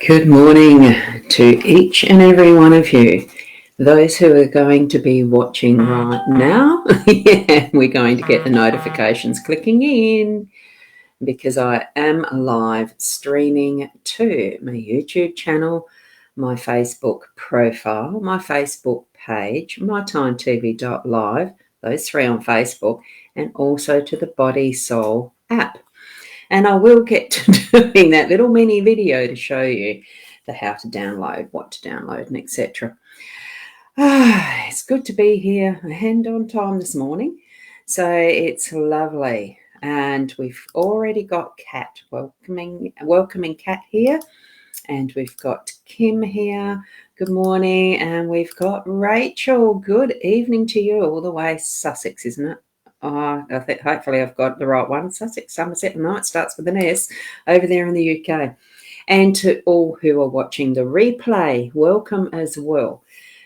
Good morning to each and every one of you. Those who are going to be watching right now, yeah, we're going to get the notifications clicking in because I am live streaming to my YouTube channel, my Facebook profile, my Facebook page, mytimetv.live, those three on Facebook, and also to the Body Soul app. And I will get to doing that little mini video to show you the how to download, what to download, and etc. It's good to be here, a hand on time this morning. So it's lovely. And we've already got Kat welcoming Kat here. And we've got Kim here. Good morning. And we've got Rachel. Good evening to you, all the way Sussex, isn't it? I think hopefully I've got the right one. Sussex, Somerset, no, it starts with an S, over there in the UK. And to all who are watching the replay, welcome as well,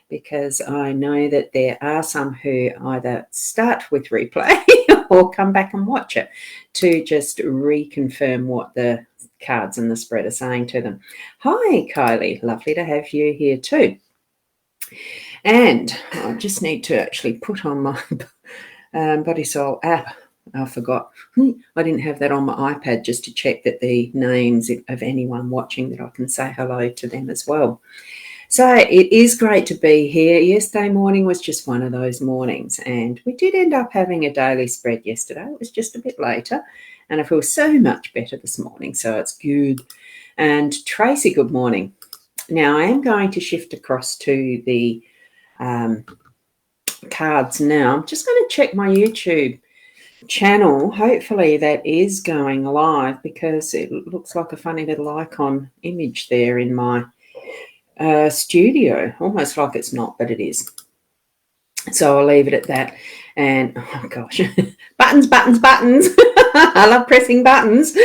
because I know that there are some who either start with replay or come back and watch it to just reconfirm what the cards and the spread are saying to them. Hi, Kylie. Lovely to have you here too. And I just need to actually put on my Body Soul app. I forgot. I didn't have that on my iPad just to check that the names of anyone watching, that I can say hello to them as well. So it is great to be here. Yesterday morning was just one of those mornings, and we did end up having a daily spread yesterday. It was just a bit later, and I feel so much better this morning, so it's good. And Tracy, good morning. Now I am going to shift across to the cards now. I'm just going to check my YouTube channel. Hopefully that is going live, because it looks like a funny little icon image there in my studio, almost like it's not, but it is. So I'll leave it at that. And oh gosh, buttons. I love pressing buttons.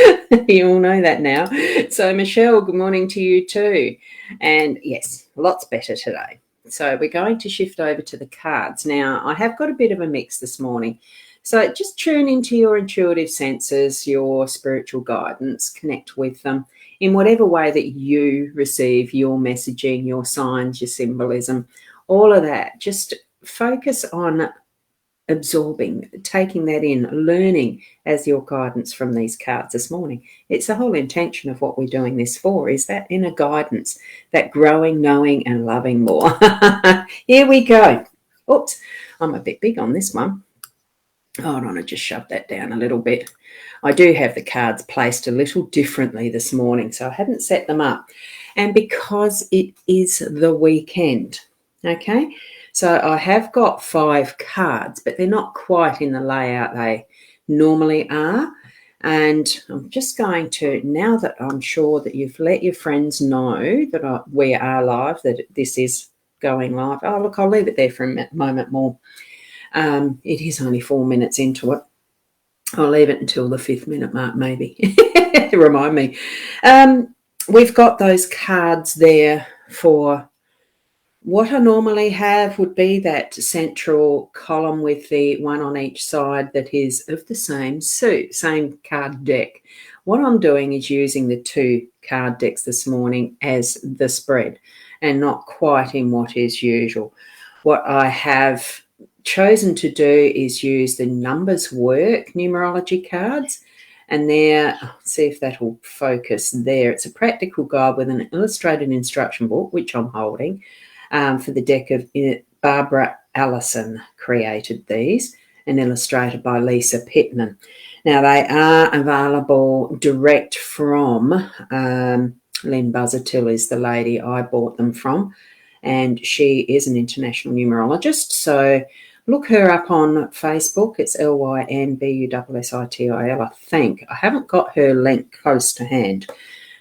You all know that now. So Michelle, good morning to you too. And yes, lots better today. So we're going to shift over to the cards. Now, I have got a bit of a mix this morning. So just tune into your intuitive senses, your spiritual guidance, connect with them in whatever way that you receive your messaging, your signs, your symbolism, all of that. Just focus on absorbing, taking that in, learning as your guidance from these cards this morning. It's the whole intention of what we're doing this for, is that inner guidance, that growing, knowing and loving more. Here we go. Oops, I'm a bit big on this one. Hold on, I just shoved that down a little bit. I do have the cards placed a little differently this morning, so I hadn't set them up. And because it is the weekend, okay, so I have got 5 cards, but they're not quite in the layout they normally are. And I'm just going to, now that I'm sure that you've let your friends know that we are live, that this is going live. Oh, look, I'll leave it there for a moment more. It is only 4 minutes into it. I'll leave it until the 5th minute mark, maybe, to remind me. We've got those cards there for what I normally have would be that central column with the one on each side that is of the same suit, same card deck. What I'm doing is using the 2 card decks this morning as the spread, and not quite in what is usual. What I have chosen to do is use the Numbers Work numerology cards, and there, see if that will focus there. It's a practical guide with an illustrated instruction book, which I'm holding, for the deck of Barbara Allison Created these, and illustrated by Lisa Pittman. Now they are available direct from Lynn Buzzertill is the lady I bought them from, and she is an international numerologist. So look her up on Facebook. It's LYNBUSSITIL, I think. I haven't got her link close to hand.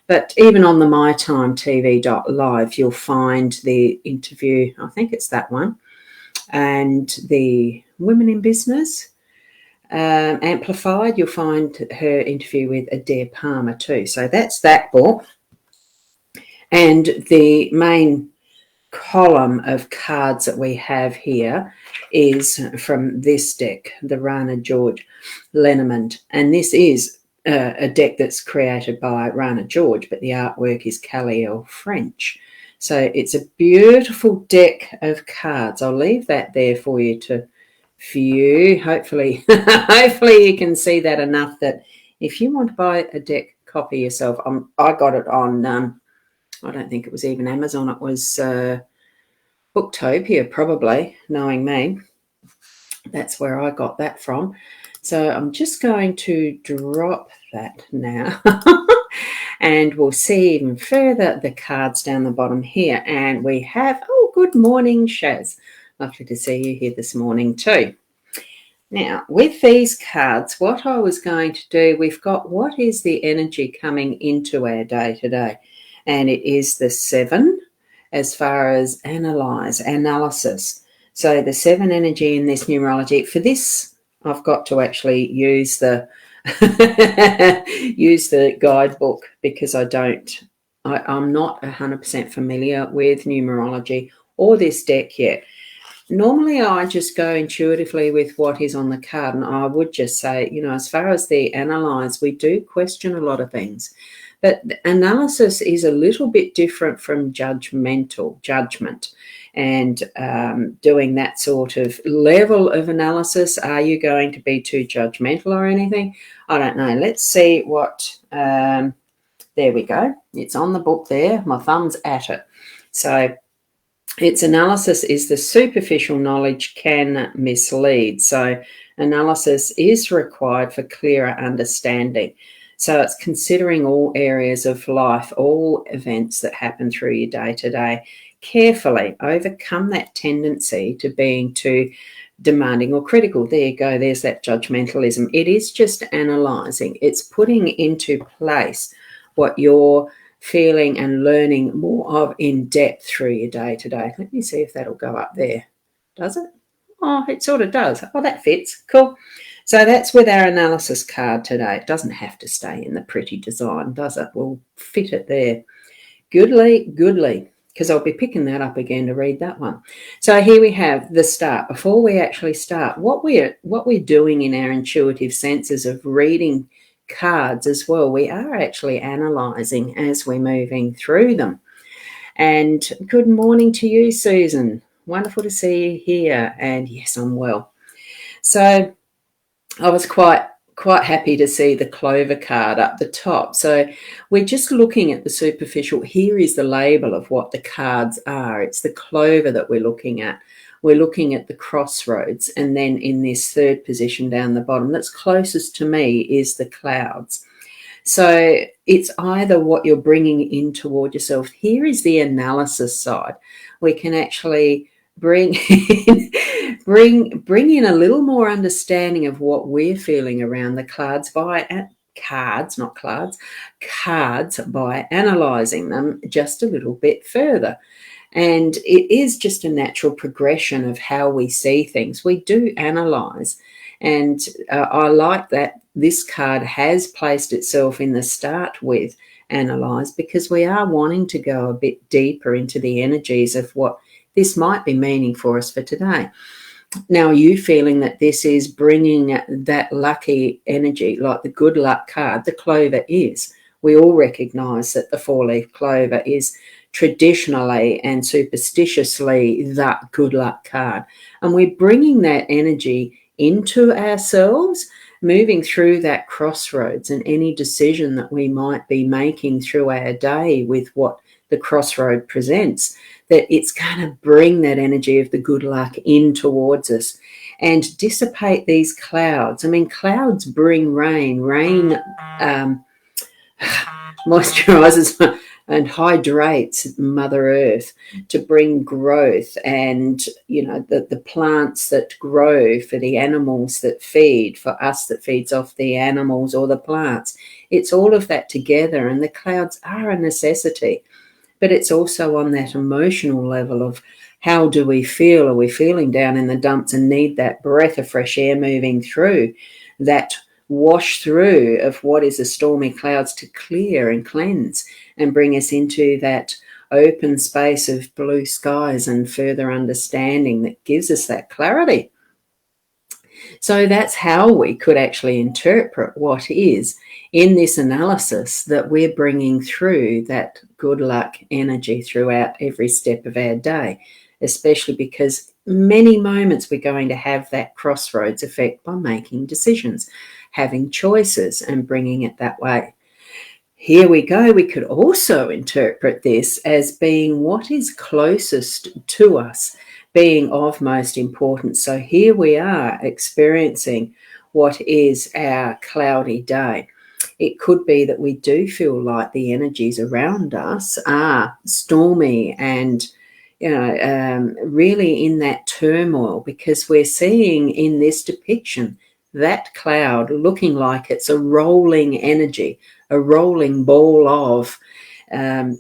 But even on the mytimetv.live, you'll find the interview, I think it's that one, and the Women in Business Amplified, you'll find her interview with Adair Palmer too. So that's that book. And the main column of cards that we have here is from this deck, the Rana George LENORMAND. And this is a deck that's created by Rana George, but the artwork is Caliel French. So it's a beautiful deck of cards. I'll leave that there for you to view. Hopefully, hopefully you can see that enough that if you want to buy a deck copy yourself, I got it on, I don't think it was even Amazon. It was Booktopia, probably, knowing me. That's where I got that from. So I'm just going to drop that now. And we'll see even further the cards down the bottom here. And we have, oh, good morning, Shaz. Lovely to see you here this morning too. Now, with these cards, what I was going to do, we've got what is the energy coming into our day today. And it is the 7 as far as analysis. So the 7 energy in this numerology. For this, I've got to actually use the use the guidebook because I'm not 100% familiar with numerology or this deck yet. Normally, I just go intuitively with what is on the card, and I would just say, as far as the analyze, we do question a lot of things. But analysis is a little bit different from judgment, and doing that sort of level of analysis. Are you going to be too judgmental or anything? I don't know. Let's see what, there we go. It's on the book there. My thumb's at it. So its analysis is the superficial knowledge can mislead. So analysis is required for clearer understanding. So it's considering all areas of life, all events that happen through your day to day, carefully overcome that tendency to being too demanding or critical. There you go. There's that judgmentalism. It is just analysing. It's putting into place what you're feeling and learning more of in depth through your day to day. Let me see if that'll go up there. Does it? Oh, it sort of does. Oh, that fits. Cool. So that's with our analysis card today. It doesn't have to stay in the pretty design, does it? We'll fit it there. Goodly, because I'll be picking that up again to read that one. So here we have the start. Before we actually start, what we're doing in our intuitive senses of reading cards as well, we are actually analysing as we're moving through them. And good morning to you, Susan. Wonderful to see you here. And yes, I'm well. So I was quite happy to see the clover card up the top. So we're just looking at the superficial. Here is the label of what the cards are. It's the clover that we're looking at. We're looking at the crossroads, and then in this third position down the bottom that's closest to me is the clouds. So it's either what you're bringing in toward yourself. Here is the analysis side. We can actually bring in a little more understanding of what we're feeling around the cards by analysing them just a little bit further. And it is just a natural progression of how we see things. We do analyse. And I like that this card has placed itself in the start with analyse, because we are wanting to go a bit deeper into the energies of what this might be meaning for us for today. Now, are you feeling that this is bringing that lucky energy, like the good luck card, the clover is? We all recognise that the 4-leaf clover is traditionally and superstitiously that good luck card. And we're bringing that energy into ourselves, moving through that crossroads, and any decision that we might be making through our day with what the crossroad presents, that it's going to bring that energy of the good luck in towards us and dissipate these clouds. I mean, clouds bring rain. Rain moisturizes and hydrates Mother Earth to bring growth, and the plants that grow for the animals that feed, for us that feeds off the animals or the plants. It's all of that together, and the clouds are a necessity. But it's also on that emotional level of how do we feel? Are we feeling down in the dumps and need that breath of fresh air moving through, that wash through of what is the stormy clouds to clear and cleanse and bring us into that open space of blue skies and further understanding that gives us that clarity. So that's how we could actually interpret what is in this analysis that we're bringing through that good luck energy throughout every step of our day, especially because many moments we're going to have that crossroads effect by making decisions, having choices and bringing it that way. Here we go. We could also interpret this as being what is closest to us, being of most importance. So here we are experiencing what is our cloudy day. It could be that we do feel like the energies around us are stormy and really in that turmoil, because we're seeing in this depiction that cloud looking like it's a rolling energy, a rolling ball of,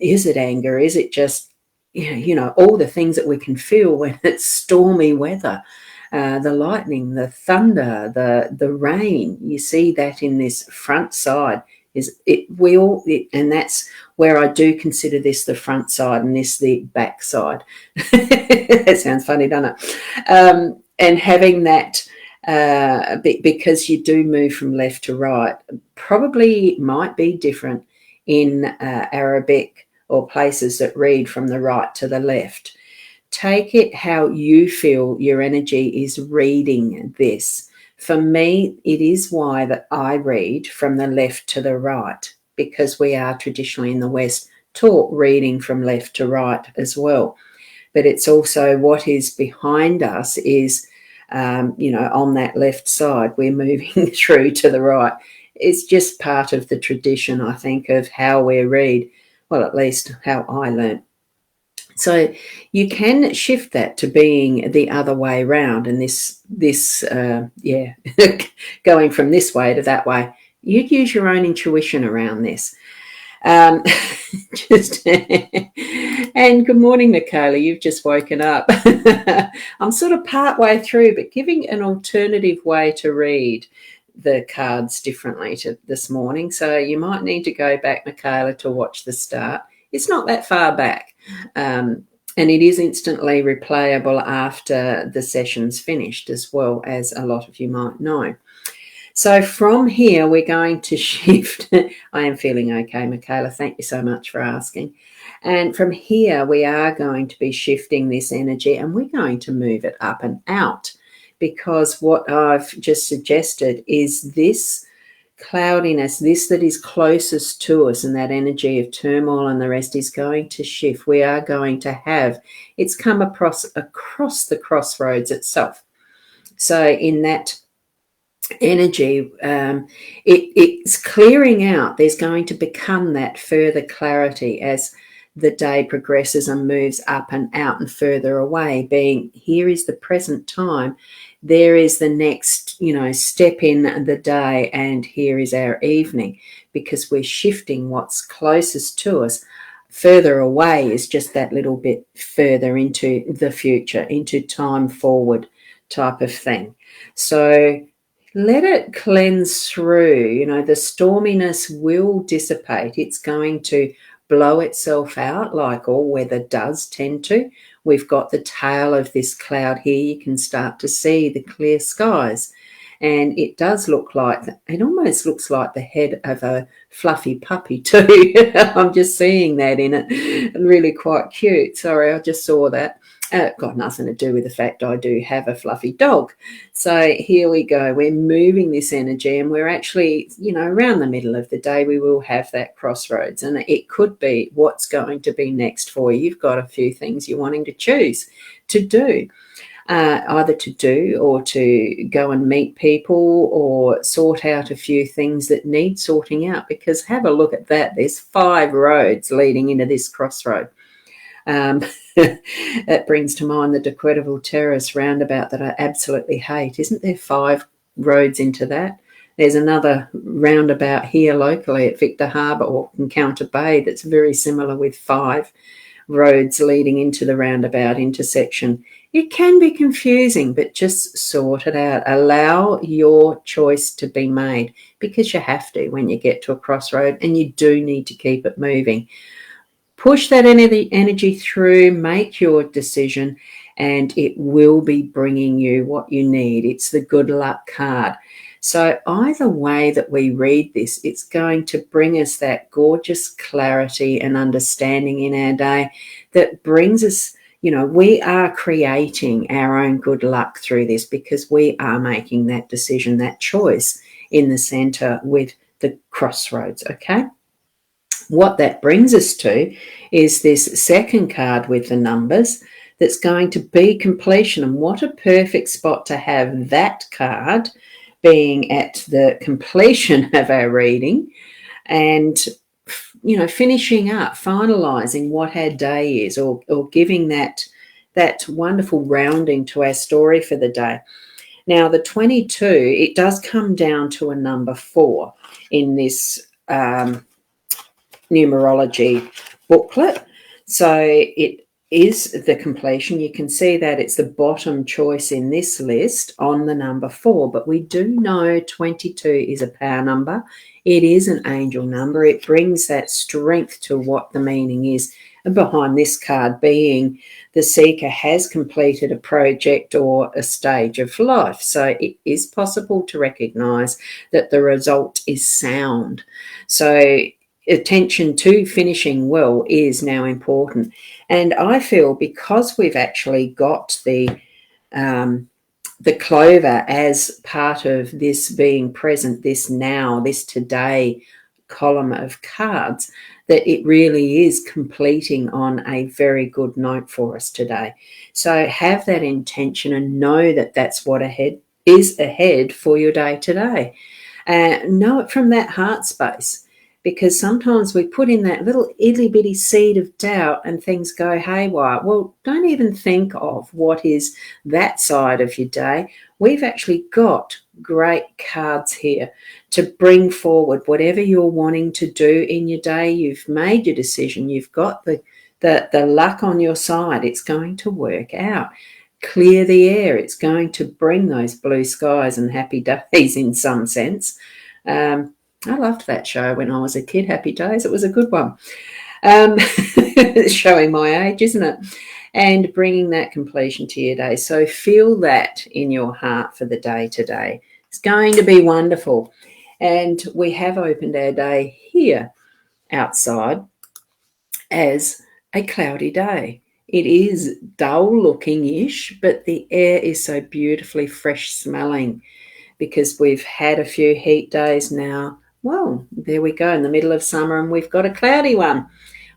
is it anger? Is it just, all the things that we can feel when it's stormy weather? The lightning, the thunder, the rain. You see that in this front side. And that's where I do consider this the front side and this the back side. That sounds funny, doesn't it? And having that, because you do move from left to right, probably might be different in Arabic or places that read from the right to the left. Take it how you feel your energy is reading this. For me, it is why that I read from the left to the right, because we are traditionally in the West taught reading from left to right as well. But it's also what is behind us is, on that left side, we're moving through to the right. It's just part of the tradition, I think, of how we read. Well, at least how I learned. So you can shift that to being the other way around, and going from this way to that way. You'd use your own intuition around this. And good morning, Michaela. You've just woken up. I'm sort of part way through, but giving an alternative way to read the cards differently to this morning. So you might need to go back, Michaela, to watch the start. It's not that far back. And it is instantly replayable after the session's finished, as well, as a lot of you might know. So from here, we're going to shift. I am feeling okay, Michaela. Thank you so much for asking. And from here, we are going to be shifting this energy, and we're going to move it up and out, because what I've just suggested is this cloudiness, this that is closest to us, and that energy of turmoil and the rest is going to shift. We are going to have, it's come across the crossroads itself. So in that energy, it's clearing out. There's going to become that further clarity as the day progresses and moves up and out and further away, being here is the present time, there is the next, step in the day, and here is our evening, because we're shifting what's closest to us. Further away is just that little bit further into the future, into time forward type of thing. So let it cleanse through. The storminess will dissipate. It's going to blow itself out like all weather does tend to. We've got the tail of this cloud here. You can start to see the clear skies. And it does look like, it almost looks like the head of a fluffy puppy too. I'm just seeing that in it. Really quite cute. Sorry, I just saw that. Got nothing to do with the fact I do have a fluffy dog. So here we go. We're moving this energy, and we're actually, around the middle of the day, we will have that crossroads, and it could be what's going to be next for you. You've got a few things you're wanting to choose to do, either to do or to go and meet people or sort out a few things that need sorting out, because have a look at that. There's 5 roads leading into this crossroad. That brings to mind the De Quetterville Terrace roundabout that I absolutely hate. Isn't there 5 roads into that? There's another roundabout here locally at Victor Harbour or Encounter Bay that's very similar, with 5 roads leading into the roundabout intersection. It can be confusing, but just sort it out. Allow your choice to be made, because you have to when you get to a crossroad, and you do need to keep it moving. Push that energy through, make your decision, and it will be bringing you what you need. It's the good luck card. So either way that we read this, it's going to bring us that gorgeous clarity and understanding in our day that brings us, we are creating our own good luck through this because we are making that decision, that choice in the center with the crossroads, okay? What that brings us to is this second card with the numbers that's going to be completion. And what a perfect spot to have that card being at the completion of our reading and, finishing up, finalizing what our day is, or giving that wonderful rounding to our story for the day. Now, the 22, it does come down to a number 4 in this numerology booklet. So it is the completion. You can see that it's the bottom choice in this list on the number 4, but we do know 22 is a power number. It is an angel number. It brings that strength to what the meaning is. And behind this card being the seeker has completed a project or a stage of life. So it is possible to recognize that the result is sound. So attention to finishing well is now important. And I feel because we've actually got the clover as part of this being present, this now, this today column of cards, that it really is completing on a very good note for us today. So have that intention and know that that's what is ahead for your day today. Know it from that heart space. Because sometimes we put in that little itty bitty seed of doubt and things go haywire. Well, don't even think of what is that side of your day. We've actually got great cards here to bring forward whatever you're wanting to do in your day. You've made your decision. You've got the luck on your side. It's going to work out. Clear the air. It's going to bring those blue skies and happy days in some sense. I loved that show when I was a kid, Happy Days. It was a good one. Showing my age, isn't it? And bringing that completion to your day. So feel that in your heart for the day today. It's going to be wonderful. And we have opened our day here outside as a cloudy day. It is dull looking-ish, but the air is so beautifully fresh smelling because we've had a few heat days now. Well, there we go in the middle of summer and we've got a cloudy one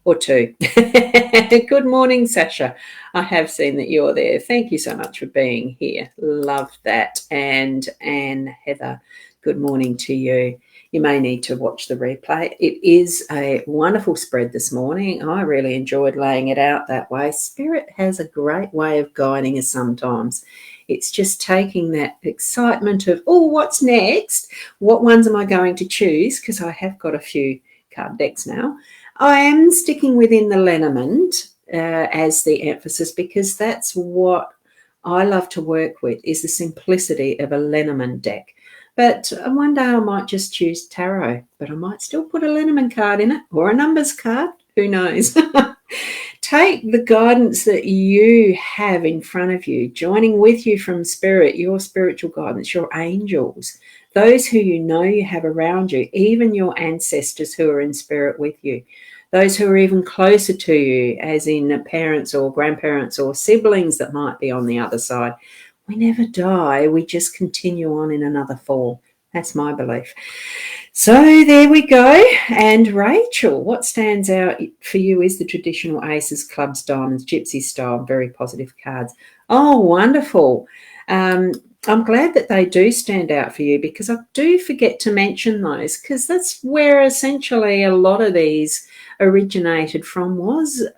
or two. Good morning, Sasha. I have seen that you're there. Thank you so much for being here. Love that. And Anne, Heather, good morning to you. You may need to watch the replay. It is a wonderful spread this morning. I really enjoyed laying it out that way. Spirit has a great way of guiding us sometimes. It's just taking that excitement of, oh, what's next? What ones am I going to choose? Because I have got a few card decks now. I am sticking within the LENORMAND as the emphasis because that's what I love to work with, is the simplicity of a LENORMAND deck. But one day I might just choose tarot, but I might still put a LENORMAND card in it or a numbers card. Who knows? Take the guidance that you have in front of you, joining with you from spirit, your spiritual guidance, your angels, those who you have around you, even your ancestors who are in spirit with you, those who are even closer to you, as in parents or grandparents or siblings that might be on the other side. We never die. We just continue on in another form. That's my belief. So there we go. And Rachel, what stands out for you is the traditional aces, clubs, diamonds, gypsy style, very positive cards. Oh, wonderful. I'm glad that they do stand out for you because I do forget to mention those because that's where essentially a lot of these originated from, was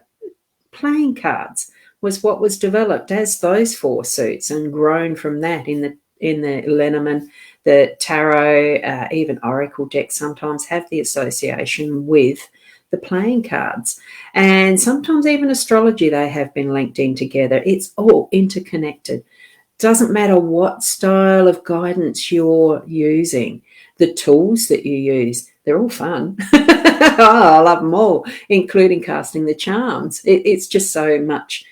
playing cards, was what was developed as those 4 suits and grown from that in the LENORMAND. The tarot, even oracle decks sometimes have the association with the playing cards. And sometimes even astrology, they have been linked in together. It's all interconnected. Doesn't matter what style of guidance you're using, the tools that you use, they're all fun. I love them all, including casting the charms. It's just so much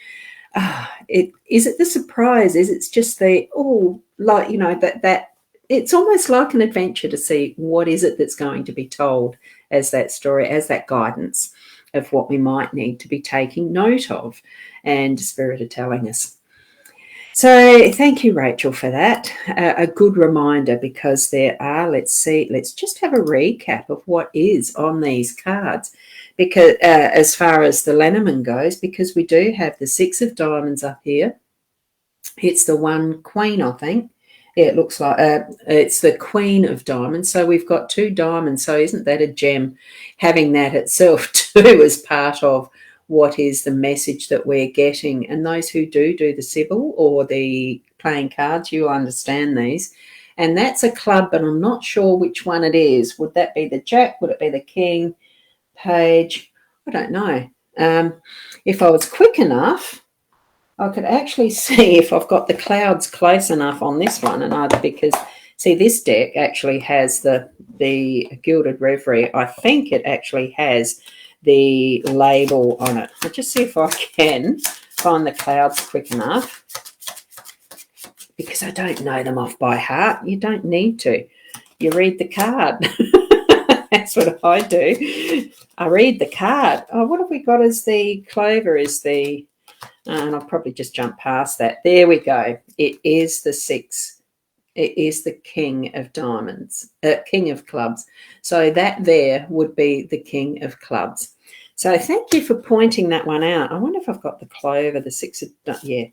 is it the surprise? Is it's just the, oh, like, you know, that it's almost like an adventure to see what is it that's going to be told as that story, as that guidance of what we might need to be taking note of, and Spirit are telling us. So thank you, Rachel, for that. A good reminder, because there are, let's just have a recap of what is on these cards, because as far as the Lenormand goes, because we do have the 6 of diamonds up here. It's the one queen, I think. Yeah, it looks like it's the Queen of Diamonds. So we've got 2 diamonds. So isn't that a gem? Having that itself too as part of what is the message that we're getting. And those who do the Sybil or the playing cards, you'll understand these. And that's a club, but I'm not sure which one it is. Would that be the Jack? Would it be the King? Page? I don't know. If I was quick enough, I could actually see if I've got the clouds close enough on this one, and because see, this deck actually has the Gilded Reverie. I think it actually has the label on it. I'll just see if I can find the clouds quick enough, because I don't know them off by heart. You don't need to. You read the card. That's what I do. I read the card. Oh, what have we got as the clover? Is the and I'll probably just jump past that. There we go. It is the 6. It is the King of Diamonds, King of Clubs. So that there would be the King of Clubs. So thank you for pointing that one out. I wonder if I've got the clover, the 6 of, yeah.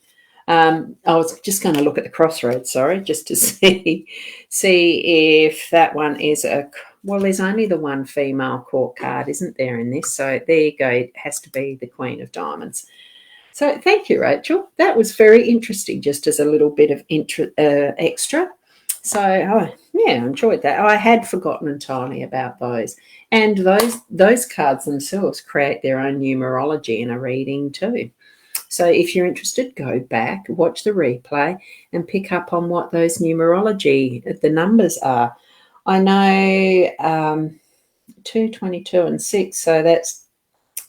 I was just going to look at the crossroads, sorry, just to see if that one is well, there's only the one female court card, isn't there, in this? So there you go. It has to be the Queen of Diamonds. So thank you, Rachel. That was very interesting, just as a little bit of extra. So, yeah, I enjoyed that. I had forgotten entirely about those. And those cards themselves create their own numerology in a reading too. So if you're interested, go back, watch the replay, and pick up on what those numerology, the numbers are. I know 2, 22, and 6, so that's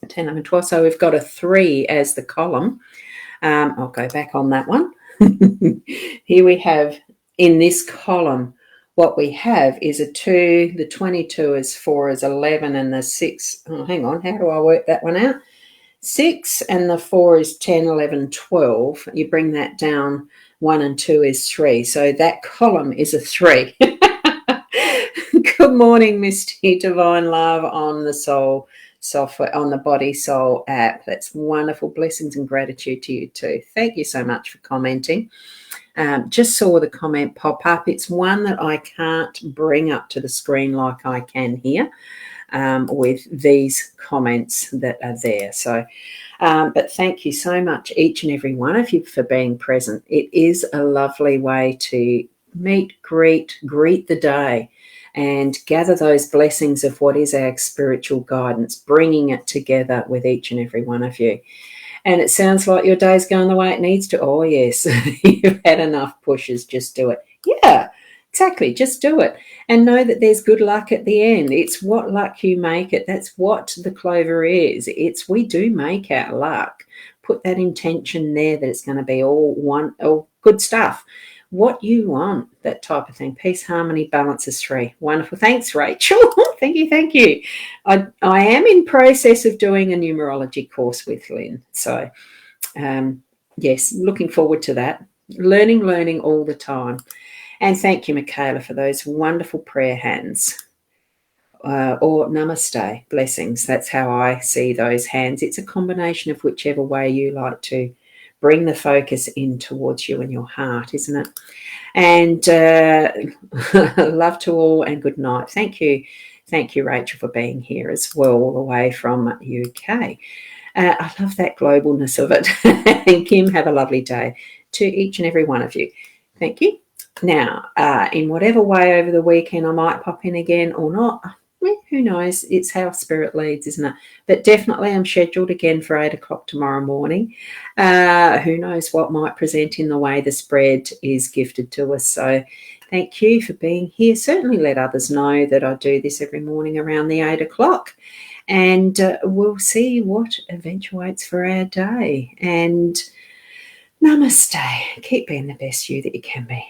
10, 11, 12. So we've got a 3 as the column. I'll go back on that one. Here we have, in this column, what we have is a 2, the 22 is 4 is 11, and the 6, oh, hang on, how do I work that one out? 6 and the 4 is 10, 11, 12. You bring that down, 1 and 2 is 3. So that column is a 3. Good morning, Misty Divine Love on the Soul software, on the Body Soul app. That's wonderful. Blessings and gratitude to you too. Thank you so much for commenting. Just saw the comment pop up. It's one that I can't bring up to the screen like I can here with these comments that are there. So, but thank you so much, each and every one of you, for being present. It is a lovely way to meet, greet the day, and gather those blessings of what is our spiritual guidance, bringing it together with each and every one of you. And it sounds like your day's going the way it needs to. Oh, yes, you've had enough pushes. Just do it. Yeah, exactly. Just do it. And know that there's good luck at the end. It's what luck you make it. That's what the clover is. We do make our luck. Put that intention there that it's going to be all good stuff. What you want, that type of thing. Peace, harmony, balance is 3. Wonderful. Thanks, Rachel. Thank you. I am in process of doing a numerology course with Lynn. So, yes, looking forward to that. Learning all the time. And thank you, Michaela, for those wonderful prayer hands. Or namaste, blessings. That's how I see those hands. It's a combination of whichever way you like to bring the focus in towards you and your heart, isn't it? And love to all and good night. Thank you, Rachel, for being here as well, all the way from UK. I love that globalness of it. And Kim, have a lovely day to each and every one of you. Thank you. Now, in whatever way over the weekend I might pop in again or not, who knows? It's how spirit leads, isn't it? But definitely I'm scheduled again for 8 o'clock tomorrow morning. Who knows what might present in the way the spread is gifted to us. So thank you for being here. Certainly let others know that I do this every morning around the 8 o'clock. And we'll see what eventuates for our day. And Namaste. Keep being the best you that you can be.